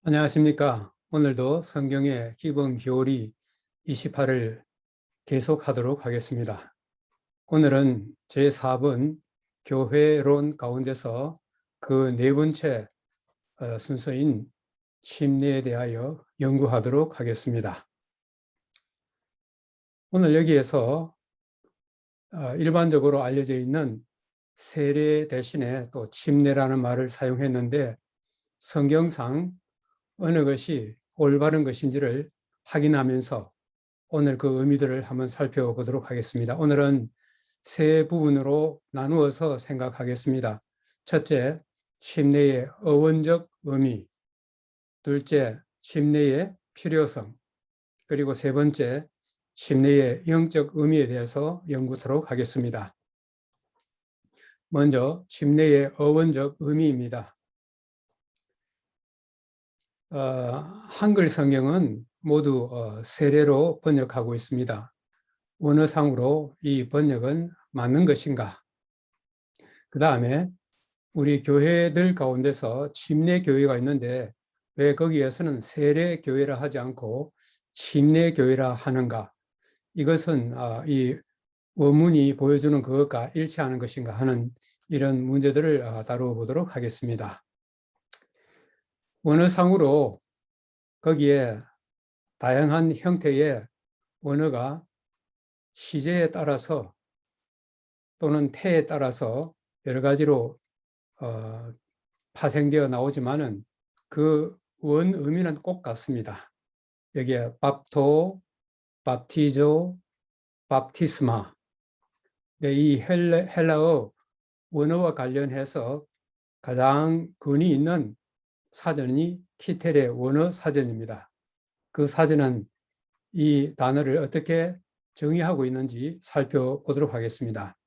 안녕하십니까. 오늘도 성경의 기본 교리 28을 계속하도록 하겠습니다. 오늘은 제4번 교회론 가운데서 그 네 번째 순서인 침례에 대하여 연구하도록 하겠습니다. 오늘 여기에서 일반적으로 알려져 있는 세례 대신에 또 침례라는 말을 사용했는데 성경상 어느 것이 올바른 것인지를 확인하면서 오늘 그 의미들을 한번 살펴보도록 하겠습니다. 오늘은 세 부분으로 나누어서 생각하겠습니다. 첫째, 침례의 어원적 의미. 둘째, 침례의 필요성. 그리고 세 번째, 침례의 영적 의미에 대해서 연구하도록 하겠습니다. 먼저 침례의 어원적 의미입니다. 한글 성경은 모두 세례로 번역하고 있습니다. 원어상으로 이 번역은 맞는 것인가? 그 다음에 우리 교회들 가운데서 침례교회가 있는데 왜 거기에서는 세례교회라 하지 않고 침례교회라 하는가? 이것은 이 원문이 보여주는 그것과 일치하는 것인가 하는 이런 문제들을 다루어 보도록 하겠습니다. 원어상으로 거기에 다양한 형태의 원어가 시제에 따라서 또는 태에 따라서 여러 가지로 파생되어 나오지만은 그 원 의미는 꼭 같습니다. 여기에 밥토, 밥티조, 밥티스마. 이 헬라어 원어와 관련해서 가장 근이 있는 사전이 키텔의 원어 사전입니다. 그 사전은 이 단어를 어떻게 정의하고 있는지 살펴보도록 하겠습니다.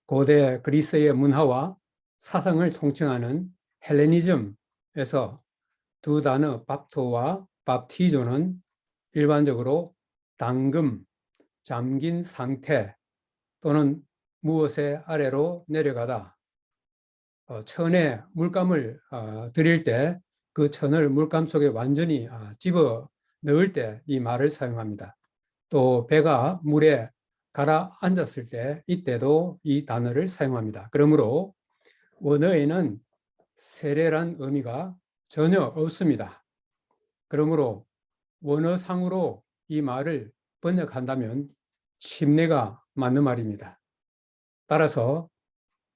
고대 그리스의 문화와 사상을 통칭하는 헬레니즘에서 두 단어 밥토와 밥티조는 일반적으로 담금, 잠긴 상태 또는 무엇의 아래로 내려가다, 천에 물감을 들일 때 그 천을 물감 속에 완전히 집어 넣을 때 이 말을 사용합니다. 또 배가 물에 가라앉았을 때 이때도 이 단어를 사용합니다. 그러므로 원어에는 세례란 의미가 전혀 없습니다. 그러므로 원어상으로 이 말을 번역한다면 침례가 맞는 말입니다. 따라서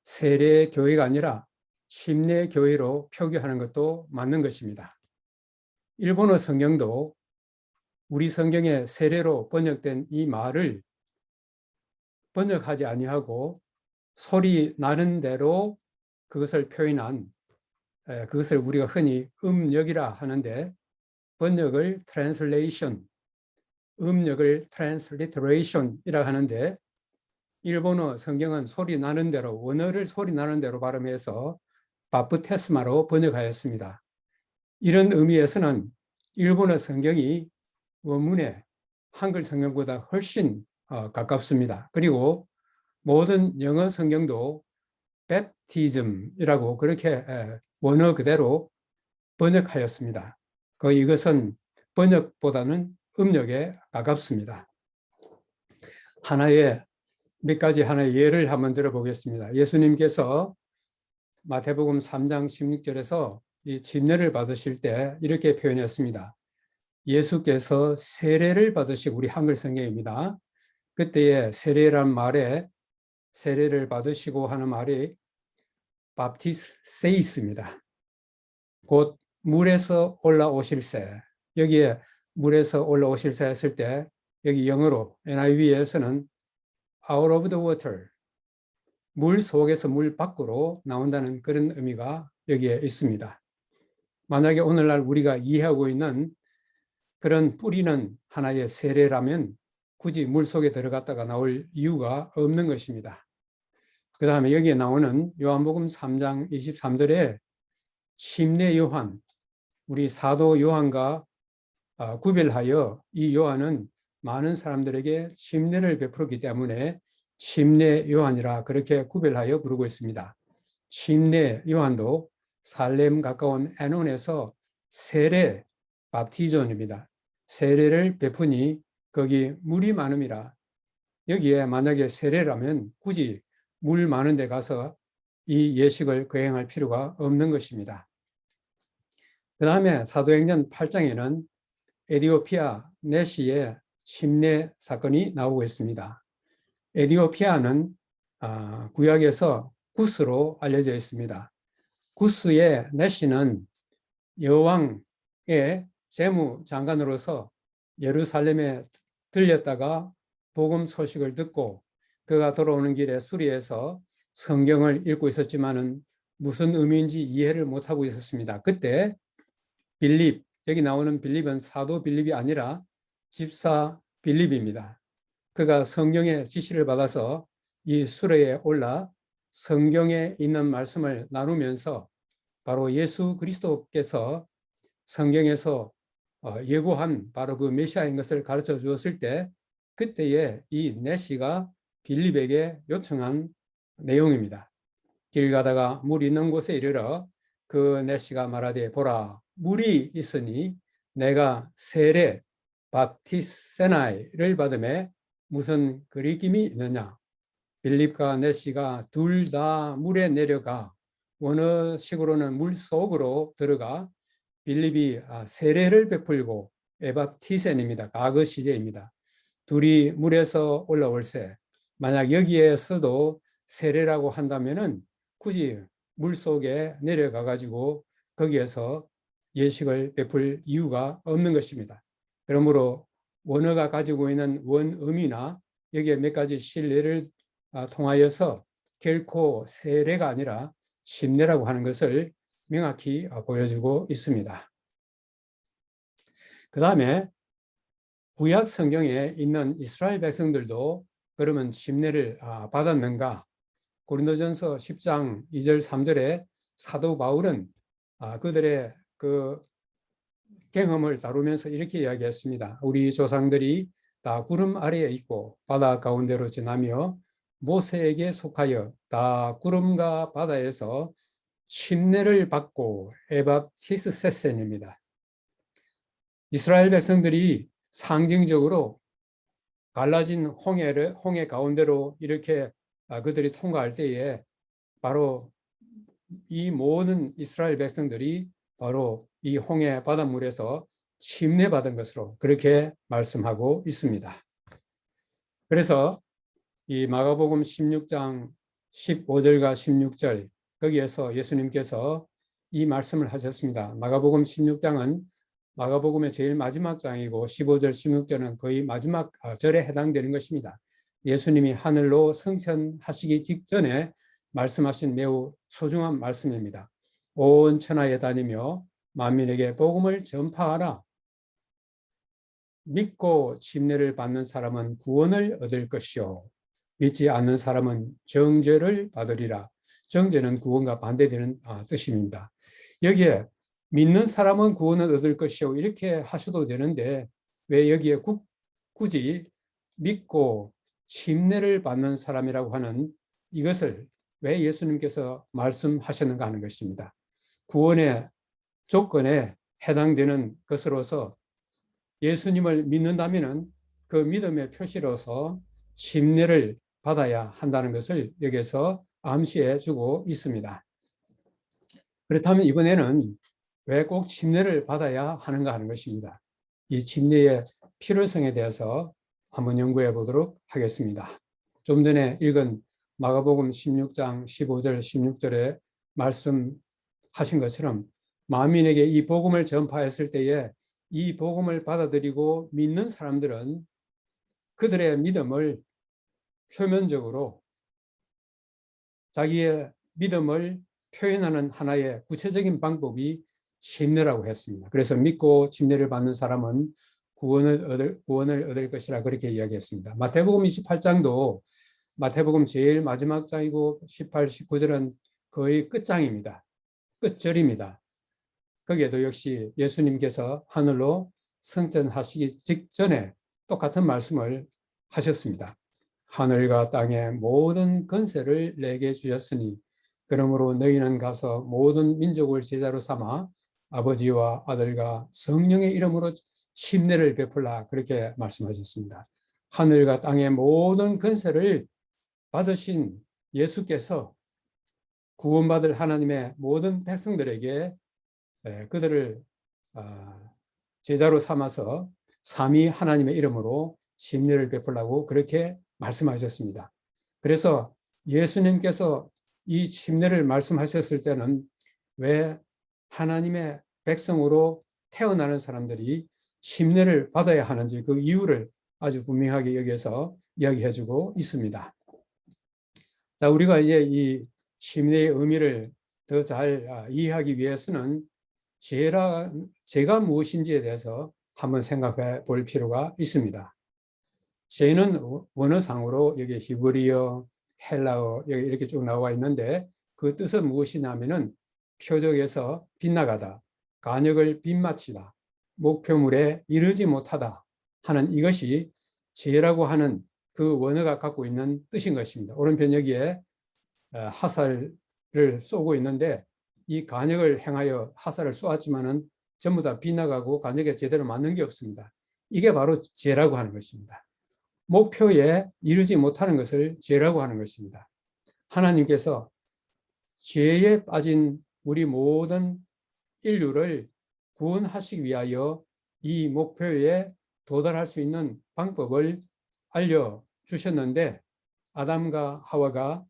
세례교회가 아니라 침례교회로 표기하는 것도 맞는 것입니다. 일본어 성경도 우리 성경의 세례로 번역된 이 말을 번역하지 아니하고 소리 나는 대로 그것을 표현한, 그것을 우리가 흔히 음역이라 하는데 번역을 translation, 음역을 transliteration이라 하는데 일본어 성경은 소리 나는 대로, 원어를 소리 나는 대로 발음해서 바프테스마로 번역하였습니다. 이런 의미에서는 일본어 성경이 원문에 한글 성경보다 훨씬 가깝습니다. 그리고 모든 영어 성경도 baptism이라고 그렇게 원어 그대로 번역하였습니다. 이것은 번역보다는 음역에 가깝습니다. 몇 가지 하나의 예를 한번 들어보겠습니다. 예수님께서 마태복음 3장 16절에서 이 침례를 받으실 때 이렇게 표현했습니다. 예수께서 세례를 받으시고, 우리 한글 성경입니다. 그때의 세례란 말에 세례를 받으시고 하는 말이 밥티세이스입니다. 곧 물에서 올라오실세. 여기에 물에서 올라오실세 했을 때 여기 영어로 NIV에서는 out of the water, 물 속에서 물 밖으로 나온다는 그런 의미가 여기에 있습니다. 만약에 오늘날 우리가 이해하고 있는 그런 뿌리는 하나의 세례라면 굳이 물 속에 들어갔다가 나올 이유가 없는 것입니다. 그 다음에 여기에 나오는 요한복음 3장 23절에 침례 요한, 우리 사도 요한과 구별하여 이 요한은 많은 사람들에게 침례를 베풀었기 때문에 침례 요한이라 그렇게 구별하여 부르고 있습니다. 침례 요한도 살렘 가까운 에논에서 세례, 밥티존입니다. 세례를 베푸니 거기 물이 많음이라. 여기에 만약에 세례라면 굳이 물 많은 데 가서 이 예식을 거행할 필요가 없는 것입니다. 그 다음에 사도행전 8장에는 에디오피아 내시의 침례 사건이 나오고 있습니다. 에디오피아는 구약에서 구스로 알려져 있습니다. 구스의 내시는 여왕의 재무장관으로서 예루살렘에 들렸다가 복음 소식을 듣고 그가 돌아오는 길에 수리에서 성경을 읽고 있었지만은 무슨 의미인지 이해를 못하고 있었습니다. 그때 빌립, 여기 나오는 빌립은 사도 빌립이 아니라 집사 빌립입니다. 그가 성경의 지시를 받아서 이 수레에 올라 성경에 있는 말씀을 나누면서 바로 예수 그리스도께서 성경에서 예고한 바로 그 메시아인 것을 가르쳐 주었을 때 그때에 이 내시가 빌립에게 요청한 내용입니다. 길 가다가 물 있는 곳에 이르러 그 내시가 말하되 보라 물이 있으니 내가 세례 밥티세나이를 받음에 무슨 거리낌이 있느냐. 빌립과 내시가 둘 다 물에 내려가 원어식으로는 물 속으로 들어가 빌립이 세례를 베풀고 에밥티센입니다. 과거 시제입니다. 둘이 물에서 올라올세. 만약 여기에서도 세례라고 한다면은 굳이 물 속에 내려가 가지고 거기에서 예식을 베풀 이유가 없는 것입니다. 그러므로 원어가 가지고 있는 원의미나 여기에 몇 가지 신뢰를 통하여서 결코 세례가 아니라 침례라고 하는 것을 명확히 보여주고 있습니다. 그 다음에 구약 성경에 있는 이스라엘 백성들도 그러면 침례를 받았는가? 고린도전서 10장 2절 3절에 사도 바울은 그들의 그 경험을 다루면서 이렇게 이야기했습니다. 우리 조상들이 다 구름 아래에 있고 바다 가운데로 지나며 모세에게 속하여 다 구름과 바다에서 침례를 받고 에밥티스세센입니다. 이스라엘 백성들이 상징적으로 갈라진 홍해 가운데로 이렇게 그들이 통과할 때에 바로 이 모든 이스라엘 백성들이 바로 이 홍해 바닷물에서 침례받은 것으로 그렇게 말씀하고 있습니다. 그래서 이 마가복음 16장 15절과 16절 거기에서 예수님께서 이 말씀을 하셨습니다. 마가복음 16장은 마가복음의 제일 마지막 장이고 15절, 16절은 거의 마지막 절에 해당되는 것입니다. 예수님이 하늘로 승천하시기 직전에 말씀하신 매우 소중한 말씀입니다. 온 천하에 다니며 만민에게 복음을 전파하라. 믿고 침례를 받는 사람은 구원을 얻을 것이요 믿지 않는 사람은 정죄를 받으리라. 정죄는 구원과 반대되는 뜻입니다. 여기에 믿는 사람은 구원을 얻을 것이요 이렇게 하셔도 되는데 왜 여기에 굳이 믿고 침례를 받는 사람이라고 하는 이것을 왜 예수님께서 말씀하셨는가 하는 것입니다. 구원의 조건에 해당되는 것으로서 예수님을 믿는다면 그 믿음의 표시로서 침례를 받아야 한다는 것을 여기서 암시해 주고 있습니다. 그렇다면 이번에는 왜 꼭 침례를 받아야 하는가 하는 것입니다. 이 침례의 필요성에 대해서 한번 연구해 보도록 하겠습니다. 좀 전에 읽은 마가복음 16장 15절 16절에 말씀하신 것처럼 만민에게 이 복음을 전파했을 때에 이 복음을 받아들이고 믿는 사람들은 그들의 믿음을 표면적으로 자기의 믿음을 표현하는 하나의 구체적인 방법이 침례라고 했습니다. 그래서 믿고 침례를 받는 사람은 구원을 얻을 것이라 그렇게 이야기했습니다. 마태복음 28장도 마태복음 제일 마지막 장이고 18, 19절은 거의 끝장입니다. 끝절입니다. 거기에도 역시 예수님께서 하늘로 승천하시기 직전에 똑같은 말씀을 하셨습니다. 하늘과 땅의 모든 권세를 내게 주셨으니 그러므로 너희는 가서 모든 민족을 제자로 삼아 아버지와 아들과 성령의 이름으로 침례를 베풀라 그렇게 말씀하셨습니다. 하늘과 땅의 모든 권세를 받으신 예수께서 구원받을 하나님의 모든 백성들에게 그들을 제자로 삼아서 삼위 하나님의 이름으로 침례를 베풀라고 그렇게 말씀하셨습니다. 그래서 예수님께서 이 침례를 말씀하셨을 때는 왜 하나님의 백성으로 태어나는 사람들이 침례를 받아야 하는지 그 이유를 아주 분명하게 여기서 이야기해주고 있습니다. 자, 우리가 이제 이 침례의 의미를 더 잘 이해하기 위해서는 죄가 무엇인지에 대해서 한번 생각해 볼 필요가 있습니다. 죄는 원어상으로 여기 히브리어, 헬라어 여기 이렇게 쭉 나와 있는데 그 뜻은 무엇이냐면은 표적에서 빗나가다, 간역을 빗마치다, 목표물에 이르지 못하다 하는 이것이 죄라고 하는 그 원어가 갖고 있는 뜻인 것입니다. 오른편 여기에 화살을 쏘고 있는데 이 간역을 행하여 화살을 쏘았지만은 전부 다 빗나가고 간역에 제대로 맞는 게 없습니다. 이게 바로 죄라고 하는 것입니다. 목표에 이르지 못하는 것을 죄라고 하는 것입니다. 하나님께서 죄에 빠진 우리 모든 인류를 구원하시기 위하여 이 목표에 도달할 수 있는 방법을 알려주셨는데 아담과 하와가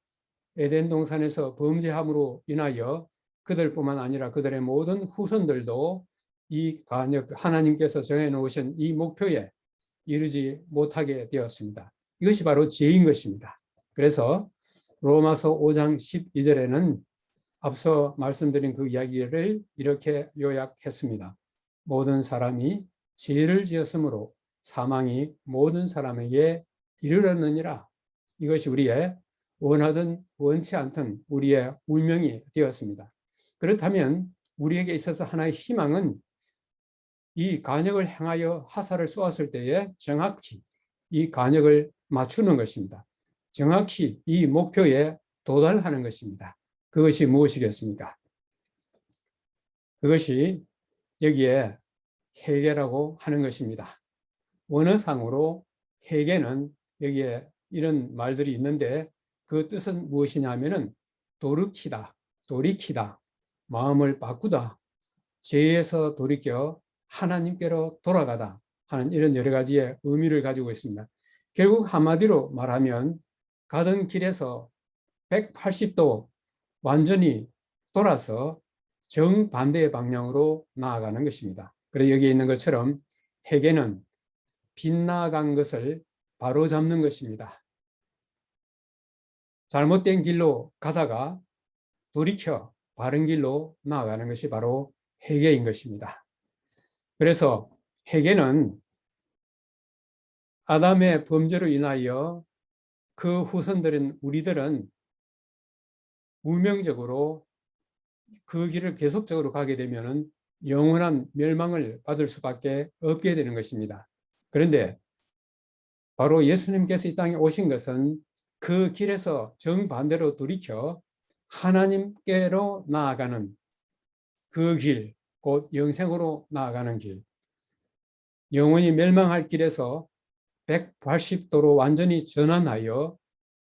에덴 동산에서 범죄함으로 인하여 그들뿐만 아니라 그들의 모든 후손들도 이 간역 하나님께서 정해놓으신 이 목표에 이르지 못하게 되었습니다. 이것이 바로 죄인 것입니다. 그래서 로마서 5장 12절에는 앞서 말씀드린 그 이야기를 이렇게 요약했습니다. 모든 사람이 죄를 지었으므로 사망이 모든 사람에게 이르렀느니라. 이것이 우리의 원하든 원치 않든 우리의 운명이 되었습니다. 그렇다면 우리에게 있어서 하나의 희망은 이 간역을 행하여 화살을 쏘았을 때에 정확히 이 간역을 맞추는 것입니다. 정확히 이 목표에 도달하는 것입니다. 그것이 무엇이겠습니까? 그것이 여기에 회개라고 하는 것입니다. 원어상으로 회개는 여기에 이런 말들이 있는데 그 뜻은 무엇이냐면은 돌이키다, 마음을 바꾸다, 죄에서 돌이켜 하나님께로 돌아가다 하는 이런 여러 가지의 의미를 가지고 있습니다. 결국 한마디로 말하면 가던 길에서 180도 완전히 돌아서 정반대의 방향으로 나아가는 것입니다. 그래서 여기 있는 것처럼 회개는 빗나간 것을 바로잡는 것입니다. 잘못된 길로 가다가 돌이켜 바른 길로 나아가는 것이 바로 회개인 것입니다. 그래서 회개는 아담의 범죄로 인하여 그 후손들인 우리들은 운명적으로 그 길을 계속적으로 가게 되면 영원한 멸망을 받을 수밖에 없게 되는 것입니다. 그런데 바로 예수님께서 이 땅에 오신 것은 그 길에서 정반대로 돌이켜 하나님께로 나아가는 그 길, 곧 영생으로 나아가는 길, 영원히 멸망할 길에서 180도로 완전히 전환하여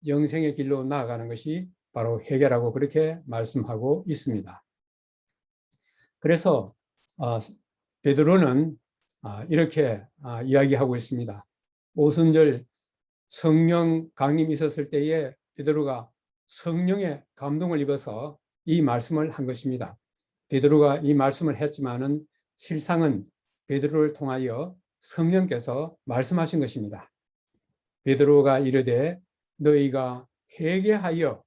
영생의 길로 나아가는 것이 바로 회개라고 그렇게 말씀하고 있습니다. 그래서 베드로는 이렇게 이야기하고 있습니다. 오순절 성령 강림이 있었을 때에 베드로가 성령의 감동을 입어서 이 말씀을 한 것입니다. 베드로가 이 말씀을 했지만은 실상은 베드로를 통하여 성령께서 말씀하신 것입니다. 베드로가 이르되 너희가 회개하여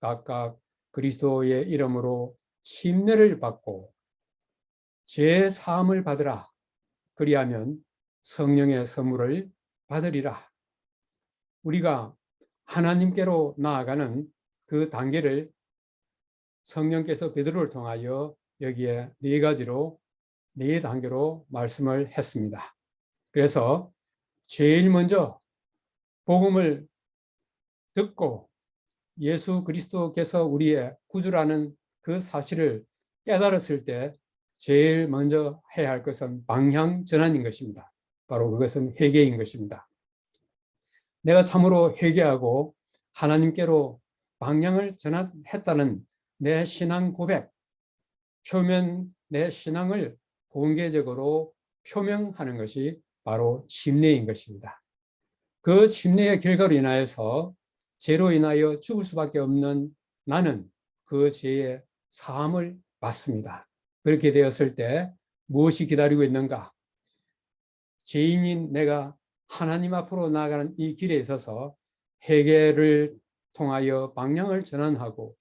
각각 그리스도의 이름으로 침례를 받고 죄 사함을 받으라. 그리하면 성령의 선물을 받으리라. 우리가 하나님께로 나아가는 그 단계를 성령께서 베드로를 통하여 여기에 네 단계로 말씀을 했습니다. 그래서 제일 먼저 복음을 듣고 예수 그리스도께서 우리의 구주라는 그 사실을 깨달았을 때 제일 먼저 해야 할 것은 방향 전환인 것입니다. 바로 그것은 회개인 것입니다. 내가 참으로 회개하고 하나님께로 방향을 전환했다는 내 신앙 고백, 내 신앙을 공개적으로 표명하는 것이 바로 침례인 것입니다. 그 침례의 결과로 인하여서 죄로 인하여 죽을 수밖에 없는 나는 그 죄의 사함을 받습니다. 그렇게 되었을 때 무엇이 기다리고 있는가? 죄인인 내가 하나님 앞으로 나아가는 이 길에 있어서 회개를 통하여 방향을 전환하고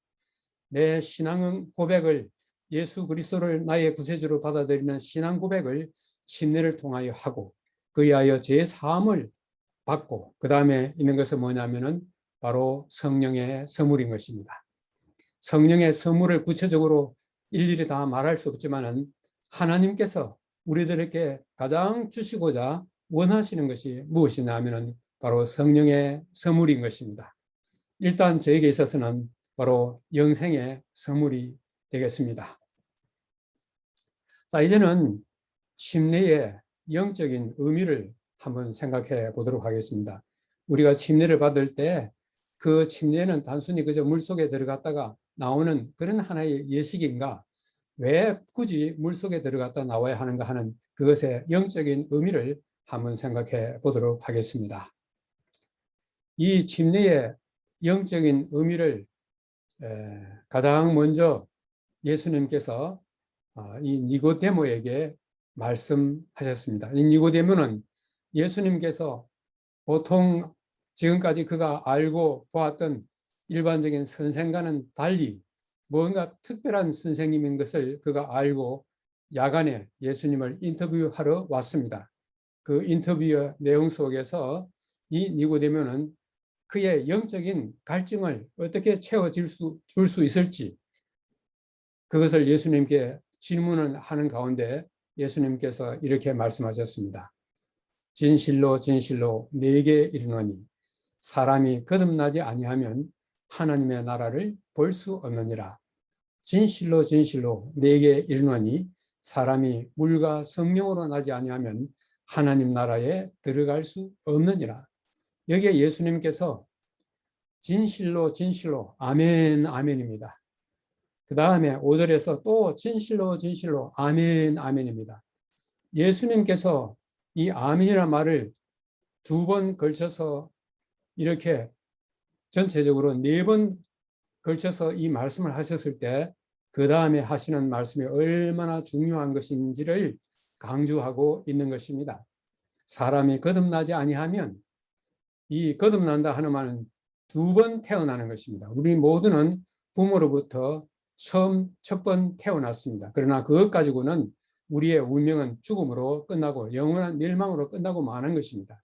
내 신앙 고백을 예수 그리스도를 나의 구세주로 받아들이는 신앙 고백을 침례를 통하여 하고 그에 하여 죄 사함을 받고 그 다음에 있는 것은 뭐냐면은 바로 성령의 선물인 것입니다. 성령의 선물을 구체적으로 일일이 다 말할 수 없지만은 하나님께서 우리들에게 가장 주시고자 원하시는 것이 무엇이냐 하면은 바로 성령의 선물인 것입니다. 일단 저에게 있어서는 바로 영생의 선물이 되겠습니다. 자, 이제는 침례의 영적인 의미를 한번 생각해 보도록 하겠습니다. 우리가 침례를 받을 때 그 침례는 단순히 그저 물속에 들어갔다가 나오는 그런 하나의 예식인가? 왜 굳이 물속에 들어갔다 나와야 하는가 하는 그것의 영적인 의미를 한번 생각해 보도록 하겠습니다. 이 침례의 영적인 의미를 가장 먼저 예수님께서 이 니고데모에게 말씀하셨습니다. 이 니고데모는 예수님께서 보통 지금까지 그가 알고 보았던 일반적인 선생과는 달리 뭔가 특별한 선생님인 것을 그가 알고 야간에 예수님을 인터뷰하러 왔습니다. 그 인터뷰의 내용 속에서 이 니고데모는 그의 영적인 갈증을 어떻게 채워줄 수 있을지 그것을 예수님께 질문을 하는 가운데 예수님께서 이렇게 말씀하셨습니다. 진실로 진실로 네게 이르노니 사람이 거듭나지 아니하면 하나님의 나라를 볼 수 없느니라. 진실로 진실로 네게 이르노니 사람이 물과 성령으로 나지 아니하면 하나님 나라에 들어갈 수 없느니라. 여기에 예수님께서 진실로 진실로 아멘 아멘입니다. 그 다음에 5절에서 또 진실로 진실로 아멘 아멘입니다. 예수님께서 이 아멘이라는 말을 2번 걸쳐서 이렇게 전체적으로 4번 걸쳐서 이 말씀을 하셨을 때 그 다음에 하시는 말씀이 얼마나 중요한 것인지를 강조하고 있는 것입니다. 사람이 거듭나지 아니하면 이 거듭난다 하는 말은 2번 태어나는 것입니다. 우리 모두는 부모로부터 첫 번 태어났습니다. 그러나 그것 가지고는 우리의 운명은 죽음으로 끝나고 영원한 멸망으로 끝나고 마는 것입니다.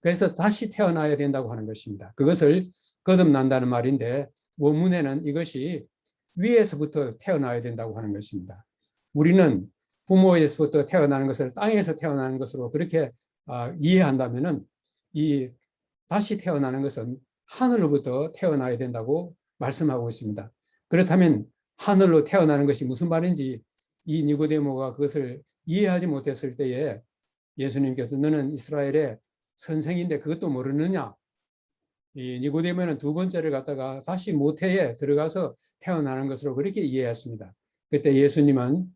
그래서 다시 태어나야 된다고 하는 것입니다. 그것을 거듭난다는 말인데 원문에는 이것이 위에서부터 태어나야 된다고 하는 것입니다. 우리는 부모에서부터 태어나는 것을 땅에서 태어나는 것으로 그렇게 이해한다면은 이 다시 태어나는 것은 하늘로부터 태어나야 된다고 말씀하고 있습니다. 그렇다면 하늘로 태어나는 것이 무슨 말인지 이 니고데모가 그것을 이해하지 못했을 때에 예수님께서 너는 이스라엘의 선생인데 그것도 모르느냐? 이 니고데모는 2번째를 갖다가 다시 모태에 들어가서 태어나는 것으로 그렇게 이해했습니다. 그때 예수님은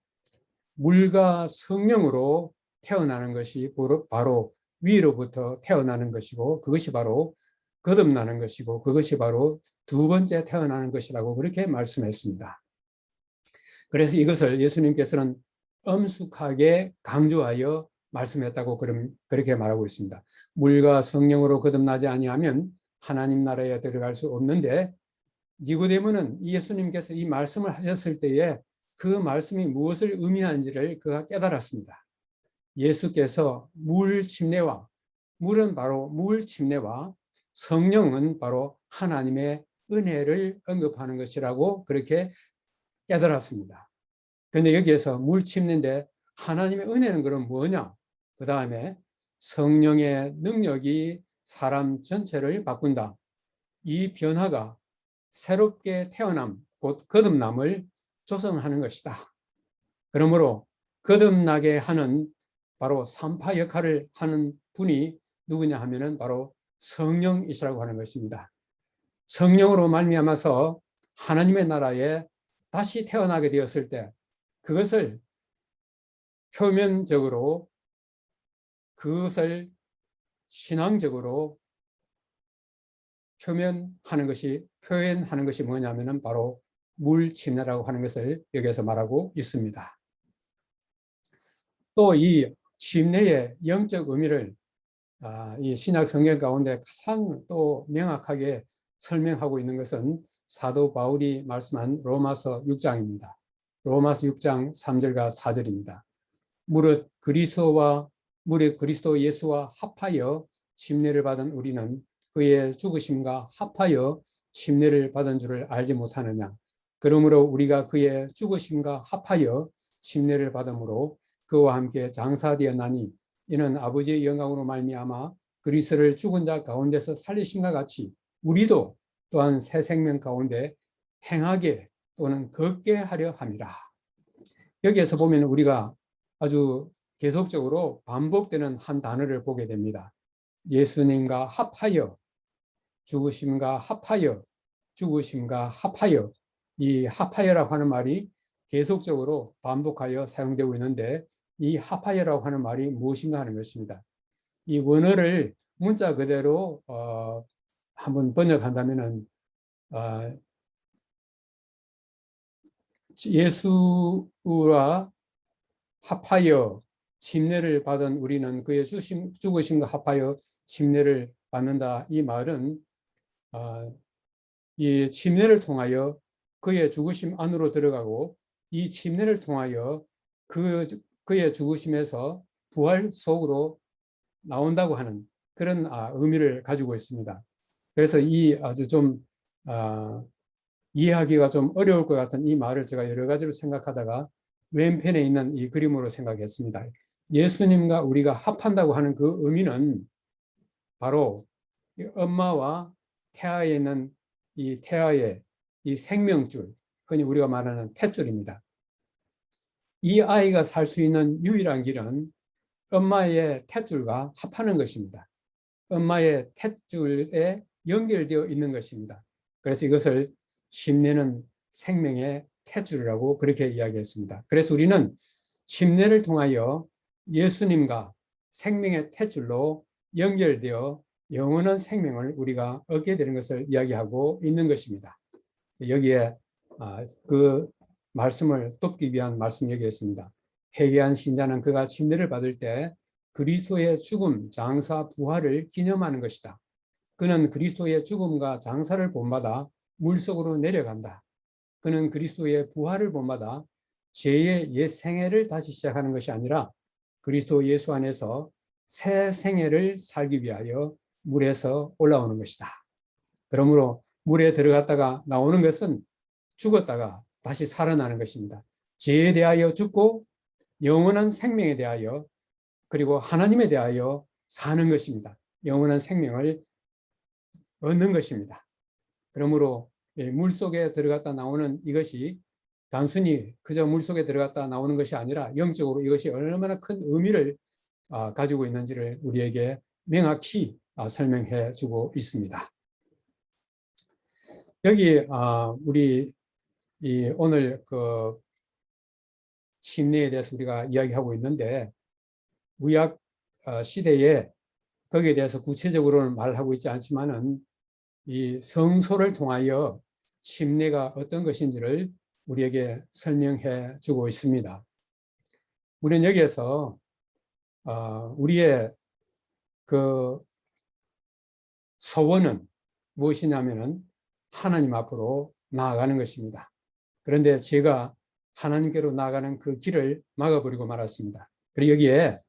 물과 성령으로 태어나는 것이 바로 위로부터 태어나는 것이고 그것이 바로 거듭나는 것이고 그것이 바로 2번째 태어나는 것이라고 그렇게 말씀했습니다. 그래서 이것을 예수님께서는 엄숙하게 강조하여 말씀했다고 그렇게 말하고 있습니다. 물과 성령으로 거듭나지 아니하면 하나님 나라에 들어갈 수 없는데 니고데모는 예수님께서 이 말씀을 하셨을 때에 그 말씀이 무엇을 의미하는지를 그가 깨달았습니다. 예수께서 물 침례와 물은 바로 물 침례와 성령은 바로 하나님의 은혜를 언급하는 것이라고 그렇게 깨달았습니다. 그런데 여기에서 물 침례인데 하나님의 은혜는 그럼 뭐냐? 그 다음에 성령의 능력이 사람 전체를 바꾼다. 이 변화가 새롭게 태어남, 곧 거듭남을 조성하는 것이다. 그러므로 거듭나게 하는 바로 산파 역할을 하는 분이 누구냐 하면은 바로 성령이시라고 하는 것입니다. 성령으로 말미암아서 하나님의 나라에 다시 태어나게 되었을 때 그것을 표면적으로, 그것을 신앙적으로 표현하는 것이 뭐냐면은 바로 물 침례라고 하는 것을 여기서 말하고 있습니다. 또 이 침례의 영적 의미를 이 신약 성경 가운데 가장 또 명확하게 설명하고 있는 것은 사도 바울이 말씀한 로마서 6장입니다. 로마서 6장 3절과 4절입니다. 무릇 그리스도 예수와 합하여 침례를 받은 우리는 그의 죽으심과 합하여 침례를 받은 줄을 알지 못하느냐. 그러므로 우리가 그의 죽으심과 합하여 침례를 받음으로 그와 함께 장사되었나니 이는 아버지의 영광으로 말미암아 그리스도를 죽은 자 가운데서 살리심과 같이 우리도 또한 새 생명 가운데 행하게 또는 걷게 하려 함이라. 여기에서 보면 우리가 아주 계속적으로 반복되는 한 단어를 보게 됩니다. 예수님과 합하여, 죽으심과 합하여, 죽으심과 합하여. 이 합하여라고 하는 말이 계속적으로 반복하여 사용되고 있는데 이 합하여라고 하는 말이 무엇인가 하는 것입니다. 이 원어를 문자 그대로 한번 번역한다면은 예수와 합하여 침례를 받은 우리는 그의 죽으심과 합하여 침례를 받는다. 이 말은 이 침례를 통하여 그의 죽으심 안으로 들어가고 이 침례를 통하여 그의 죽으심에서 부활 속으로 나온다고 하는 그런 의미를 가지고 있습니다. 그래서 이 아주 좀 이해하기가 좀 어려울 것 같은 이 말을 제가 여러 가지로 생각하다가 왼편에 있는 이 그림으로 생각했습니다. 예수님과 우리가 합한다고 하는 그 의미는 바로 엄마와 태아에 있는 이 태아의 이 생명줄, 흔히 우리가 말하는 탯줄입니다. 이 아이가 살 수 있는 유일한 길은 엄마의 탯줄과 합하는 것입니다. 엄마의 탯줄에 연결되어 있는 것입니다. 그래서 이것을 침례는 생명의 탯줄이라고 그렇게 이야기했습니다. 그래서 우리는 침례를 통하여 예수님과 생명의 탯줄로 연결되어 영원한 생명을 우리가 얻게 되는 것을 이야기하고 있는 것입니다. 여기에 그 말씀을 돕기 위한 말씀 여기에 있습니다. 회개한 신자는 그가 침례를 받을 때 그리스도의 죽음, 장사, 부활을 기념하는 것이다. 그는 그리스도의 죽음과 장사를 본받아 물속으로 내려간다. 그는 그리스도의 부활을 본받아 죄의 옛 생애를 다시 시작하는 것이 아니라 그리스도 예수 안에서 새 생애를 살기 위하여 물에서 올라오는 것이다. 그러므로 물에 들어갔다가 나오는 것은 죽었다가 다시 살아나는 것입니다. 죄에 대하여 죽고 영원한 생명에 대하여 그리고 하나님에 대하여 사는 것입니다. 영원한 생명을 얻는 것입니다. 그러므로 물속에 들어갔다 나오는 이것이 단순히 그저 물속에 들어갔다 나오는 것이 아니라 영적으로 이것이 얼마나 큰 의미를 가지고 있는지를 우리에게 명확히 설명해 주고 있습니다. 여기 우리 오늘 그 침례에 대해서 우리가 이야기하고 있는데 구약 시대에 거기에 대해서 구체적으로는 말하고 있지 않지만은 이 성소를 통하여 침례가 어떤 것인지를 우리에게 설명해 주고 있습니다. 우리는 여기에서 우리의 그 소원은 무엇이냐면은 하나님 앞으로 나아가는 것입니다. 그런데 제가 하나님께로 나아가는 그 길을 막아버리고 말았습니다. 그리고 여기에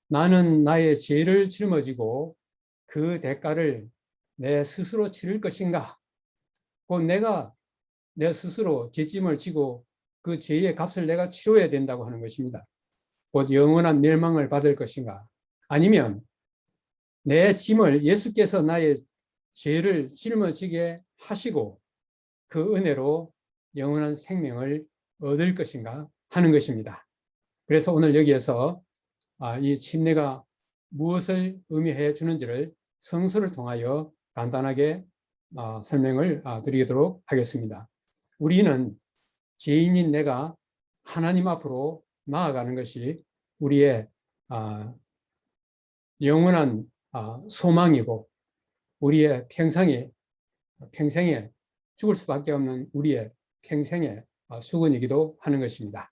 나는 나의 죄를 짊어지고 그 대가를 내 스스로 치를 것인가? 곧 내가 내 스스로 죄짐을 지고 그 죄의 값을 내가 치러야 된다고 하는 것입니다. 곧 영원한 멸망을 받을 것인가? 아니면 내 짐을 예수께서 나의 죄를 짊어지게 하시고 그 은혜로 영원한 생명을 얻을 것인가 하는 것입니다. 그래서 오늘 여기에서 이 침례가 무엇을 의미해 주는지를 성서를 통하여 간단하게 설명을 드리도록 하겠습니다. 우리는 죄인인 내가 하나님 앞으로 나아가는 것이 우리의 영원한 소망이고 우리의 평생에 죽을 수밖에 없는 우리의 평생의 수건이기도 하는 것입니다.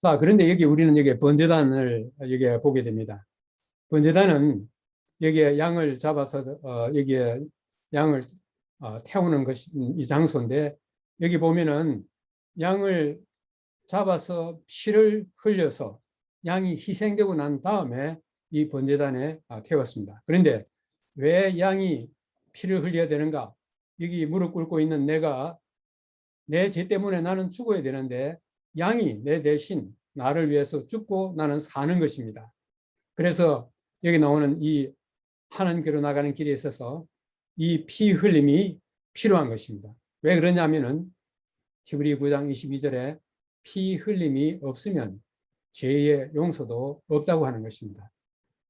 자, 그런데 우리는 여기 번제단을 여기 보게 됩니다. 번제단은 여기에 양을 잡아서 여기에 양을 태우는 것이 이 장소인데, 여기 보면은 양을 잡아서 피를 흘려서 양이 희생되고 난 다음에 이 번제단에 태웠습니다. 그런데 왜 양이 피를 흘려야 되는가? 여기 무릎 꿇고 있는 내가 내 죄 때문에 나는 죽어야 되는데 양이 내 대신 나를 위해서 죽고 나는 사는 것입니다. 그래서 여기 나오는 이 하나님께로 나가는 길에 있어서 이 피 흘림이 필요한 것입니다. 왜 그러냐면은 히브리 9장 22절에 피 흘림이 없으면 죄의 용서도 없다고 하는 것입니다.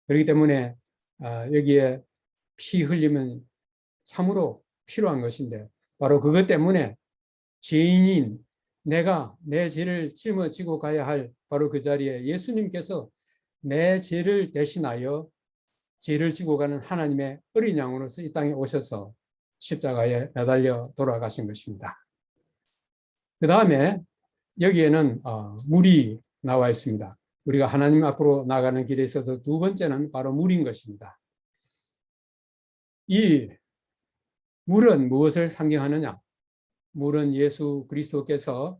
그렇기 때문에 여기에 피 흘림은 참으로 필요한 것인데, 바로 그것 때문에 죄인인 내가 내 죄를 짊어지고 가야 할 바로 그 자리에 예수님께서 내 죄를 대신하여 죄를 지고 가는 하나님의 어린 양으로서 이 땅에 오셔서 십자가에 매달려 돌아가신 것입니다. 그 다음에 여기에는 물이 나와 있습니다. 우리가 하나님 앞으로 나가는 길에 있어서 두 번째는 바로 물인 것입니다. 이 물은 무엇을 상징하느냐? 물은 예수 그리스도께서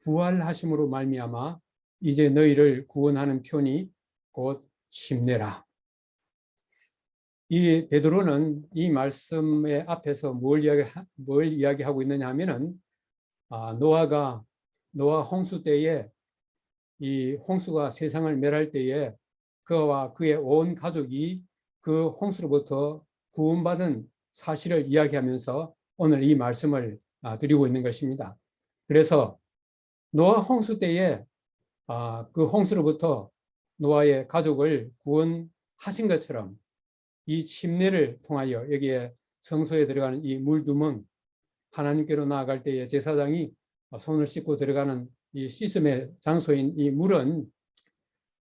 부활하심으로 말미암아 이제 너희를 구원하는 편이 곧 심내라. 이 베드로는 이 말씀의 앞에서 뭘 이야기하고 있느냐 하면은 노아 홍수 때에 이 홍수가 세상을 멸할 때에 그와 그의 온 가족이 그 홍수로부터 구원받은 사실을 이야기하면서 오늘 이 말씀을 드리고 있는 것입니다. 그래서 노아 홍수 때에 그 홍수로부터 노아의 가족을 구원하신 것처럼 이 침례를 통하여 여기에 성소에 들어가는 이 물두멍, 하나님께로 나아갈 때에 제사장이 손을 씻고 들어가는 이 씻음의 장소인 이 물은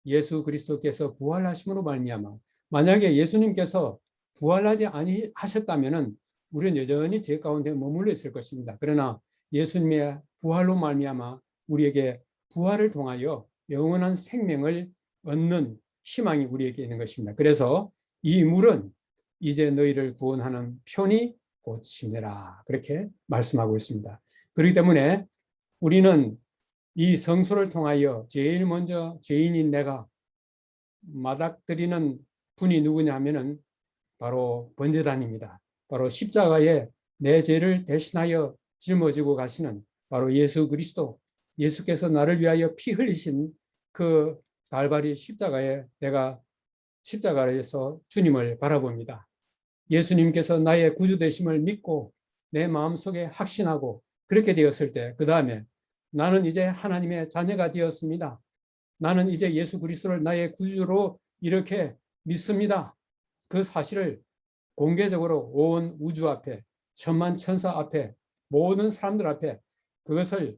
예수 그리스도께서 부활하심으로 말미암아, 만약에 예수님께서 부활하지 아니하셨다면은 우리는 여전히 죄 가운데 머물러 있을 것입니다. 그러나 예수님의 부활로 말미암아 우리에게 부활을 통하여 영원한 생명을 얻는 희망이 우리에게 있는 것입니다. 그래서 이 물은 이제 너희를 구원하는 편이 곧 심내라, 그렇게 말씀하고 있습니다. 그렇기 때문에 우리는 이 성소를 통하여 제일 먼저 죄인인 내가 맞닥뜨리는 분이 누구냐 하면은 바로 번제단입니다. 바로 십자가에 내 죄를 대신하여 짊어지고 가시는 바로 예수 그리스도, 예수께서 나를 위하여 피 흘리신 그 갈바리 십자가에 내가 십자가에서 주님을 바라봅니다. 예수님께서 나의 구주 되심을 믿고 내 마음속에 확신하고 그렇게 되었을 때, 그 다음에 나는 이제 하나님의 자녀가 되었습니다. 나는 이제 예수 그리스도를 나의 구주로 이렇게 믿습니다. 그 사실을 공개적으로 온 우주 앞에, 천만 천사 앞에, 모든 사람들 앞에 그것을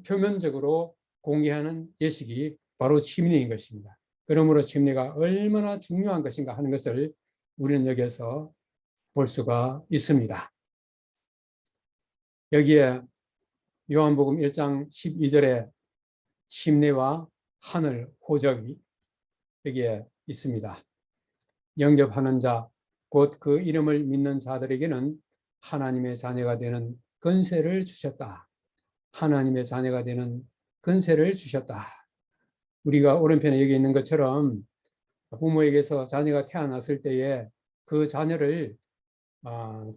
표면적으로 공개하는 예식이 바로 침례인 것입니다. 그러므로 침례가 얼마나 중요한 것인가 하는 것을 우리는 여기에서 볼 수가 있습니다. 여기에 요한복음 1장 12절에 침례와 하늘 호적이 여기에 있습니다. 영접하는 자, 곧 그 이름을 믿는 자들에게는 하나님의 자녀가 되는 권세를 주셨다. 하나님의 자녀가 되는 권세를 주셨다. 우리가 오른편에 여기 있는 것처럼 부모에게서 자녀가 태어났을 때에 그 자녀를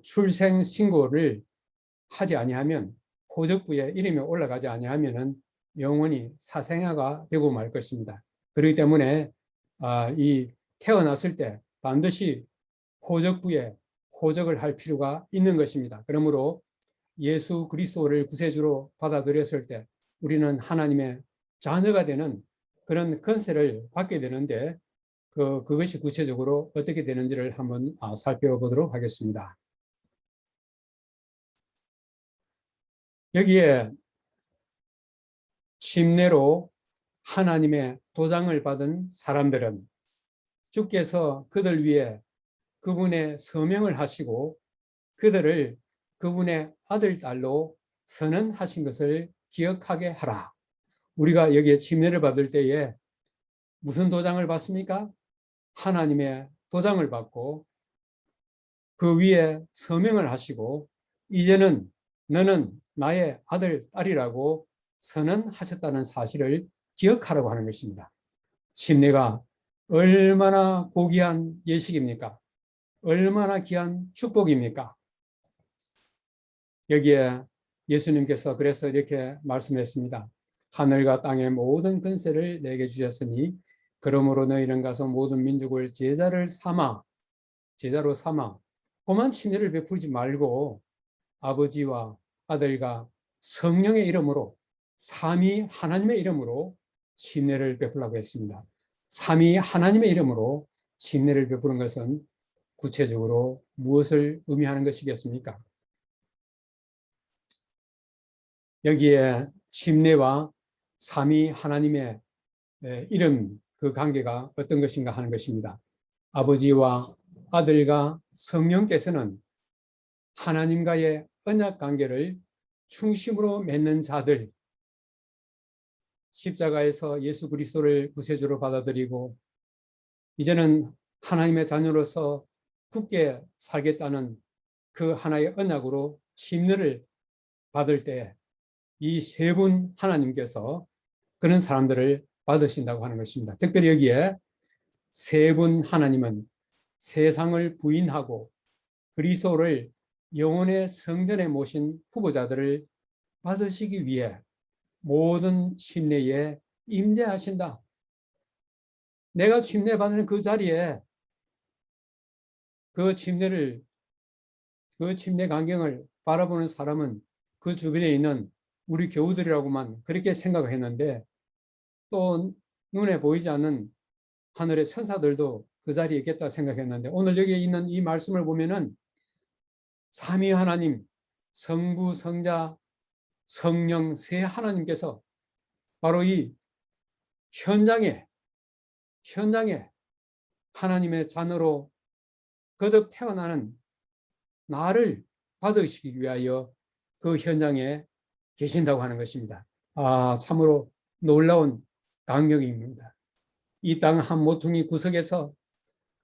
출생 신고를 하지 아니하면, 호적부에 이름이 올라가지 아니하면은 영원히 사생아가 되고 말 것입니다. 그렇기 때문에 이 태어났을 때 반드시 호적부에 호적을 할 필요가 있는 것입니다. 그러므로 예수 그리스도를 구세주로 받아들였을 때 우리는 하나님의 자녀가 되는 그런 권세를 받게 되는데 그것이 구체적으로 어떻게 되는지를 한번 살펴보도록 하겠습니다. 여기에 침례로 하나님의 도장을 받은 사람들은 주께서 그들 위해 그분의 서명을 하시고 그들을 그분의 아들, 딸로 선언하신 것을 기억하게 하라. 우리가 여기에 침례를 받을 때에 무슨 도장을 받습니까? 하나님의 도장을 받고 그 위에 서명을 하시고 이제는 너는 나의 아들, 딸이라고 선언하셨다는 사실을 기억하라고 하는 것입니다. 침례가 얼마나 고귀한 예식입니까? 얼마나 귀한 축복입니까? 여기에 예수님께서 그래서 이렇게 말씀했습니다. 하늘과 땅의 모든 권세를 내게 주셨으니 그러므로 너희는 가서 모든 민족을 제자로 삼아 그만 침례를 베풀지 말고 아버지와 아들과 성령의 이름으로 삼위 하나님의 이름으로 침례를 베풀라고 했습니다. 삼위 하나님의 이름으로 침례를 베푸는 것은 구체적으로 무엇을 의미하는 것이겠습니까? 여기에 침례와 삼위 하나님의 이름 그 관계가 어떤 것인가 하는 것입니다. 아버지와 아들과 성령께서는 하나님과의 언약 관계를 중심으로 맺는 자들, 십자가에서 예수 그리스도를 구세주로 받아들이고 이제는 하나님의 자녀로서 굳게 살겠다는 그 하나의 언약으로 침례를 받을 때 이 세 분 하나님께서 그런 사람들을 받으신다고 하는 것입니다. 특별히 여기에 세 분 하나님은 세상을 부인하고 그리스도를 영혼의 성전에 모신 후보자들을 받으시기 위해 모든 침례에 임재하신다. 내가 침례받는 그 자리에 그 침례 광경을 바라보는 사람은 그 주변에 있는 우리 교우들이라고만 그렇게 생각을 했는데 또 눈에 보이지 않는 하늘의 천사들도 그 자리에 있겠다 생각했는데 오늘 여기에 있는 이 말씀을 보면은 삼위 하나님, 성부, 성자, 성령 세 하나님께서 바로 이 현장에 하나님의 자녀로 거듭 태어나는 나를 받으시기 위하여 그 현장에 계신다고 하는 것입니다. 참으로 놀라운 강력입니다. 이 땅 한 모퉁이 구석에서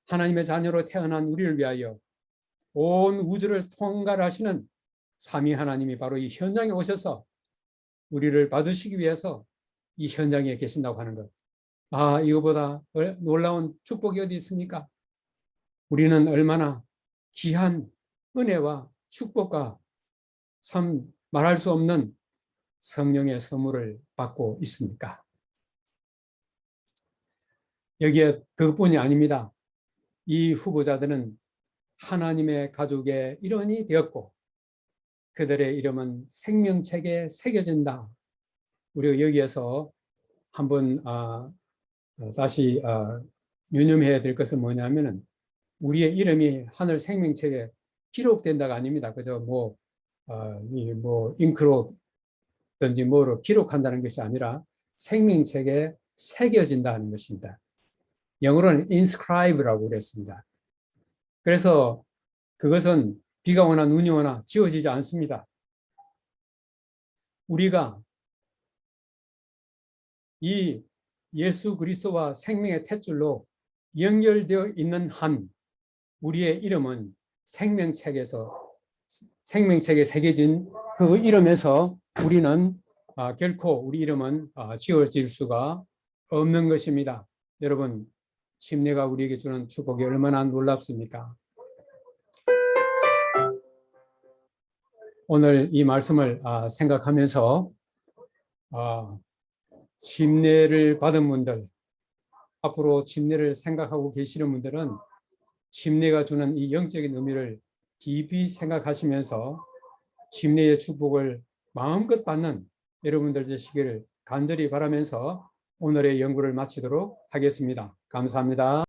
하나님의 자녀로 태어난 우리를 위하여 온 우주를 통갈하시는 삼위 하나님이 바로 이 현장에 오셔서 우리를 받으시기 위해서 이 현장에 계신다고 하는 것. 이거보다 놀라운 축복이 어디 있습니까? 우리는 얼마나 귀한 은혜와 축복과 참 말할 수 없는 성령의 선물을 받고 있습니까? 여기에 그것뿐이 아닙니다. 이 후보자들은 하나님의 가족의 일원이 되었고 그들의 이름은 생명책에 새겨진다. 우리가 여기에서 한번 다시 유념해야 될 것은 뭐냐면은 우리의 이름이 하늘 생명책에 기록된다가 아닙니다. 그저 잉크로든지 뭐로 기록한다는 것이 아니라 생명책에 새겨진다는 것입니다. 영어로는 inscribe라고 그랬습니다. 그래서 그것은 비가 오나 눈이 오나 지워지지 않습니다. 우리가 이 예수 그리스도와 생명의 탯줄로 연결되어 있는 한 우리의 이름은 생명책에 새겨진 그 이름에서 우리는 결코 우리 이름은 지워질 수가 없는 것입니다. 여러분, 침례가 우리에게 주는 축복이 얼마나 놀랍습니까? 오늘 이 말씀을 생각하면서 침례를 받은 분들, 앞으로 침례를 생각하고 계시는 분들은 침례가 주는 이 영적인 의미를 깊이 생각하시면서 침례의 축복을 마음껏 받는 여러분들 되시기를 간절히 바라면서 오늘의 연구를 마치도록 하겠습니다. 감사합니다.